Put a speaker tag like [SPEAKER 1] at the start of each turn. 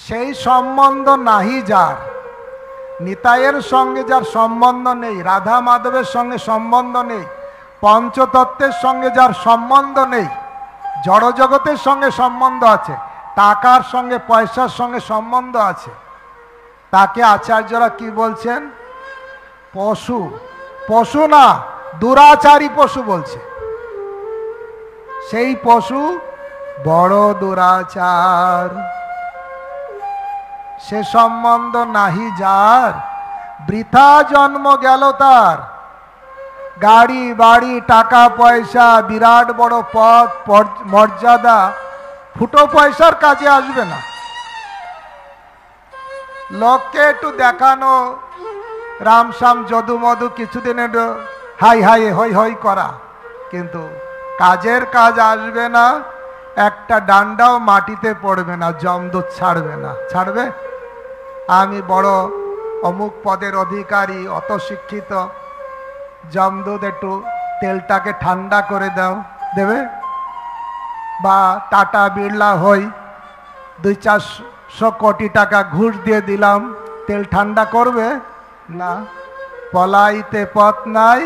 [SPEAKER 1] সেই সম্বন্ধ নাহি যার, নিতাইয়ের সঙ্গে যার সম্বন্ধ নেই, রাধা মাধবের সঙ্গে সম্বন্ধ নেই, পঞ্চতত্ত্বের সঙ্গে যার সম্বন্ধ নেই, জড়জগতের সঙ্গে সম্বন্ধ আছে, টাকার সঙ্গে পয়সার সঙ্গে সম্বন্ধ আছে, তাকে আচার্যরা কি বলছেন? পশু। পশু না, দুরাচারী পশু বলছে। সেই পশু বড় দুরাচার। সে সম্বন্ধ নাহি যার, বৃথা জন্ম গেল তার। গাড়ি বাড়ি টাকা পয়সা বিরাট বড় পদ মর্যাদা ফুটো পয়সার কাজে আসবে না। লোককে একটু দেখানো, রামশ্যাম যদু মধু কিছুদিন একটু হাই হাই হই হই করা, কিন্তু কাজের কাজ আসবে না। একটা ডান্ডাও মাটিতে পড়বে না, যমদূত ছাড়বে না। ছাড়বে? আমি বড় অমুক পদের অধিকারী, অত শিক্ষিত, যমদূত একটু তেলটাকে ঠান্ডা করে দাও, দেবে? বা টাটা বিড়লা হই 200-400 কোটি টাকা ঘুষ দিয়ে দিলাম, তেল ঠান্ডা করবে না। পলাইতে পথ নাই,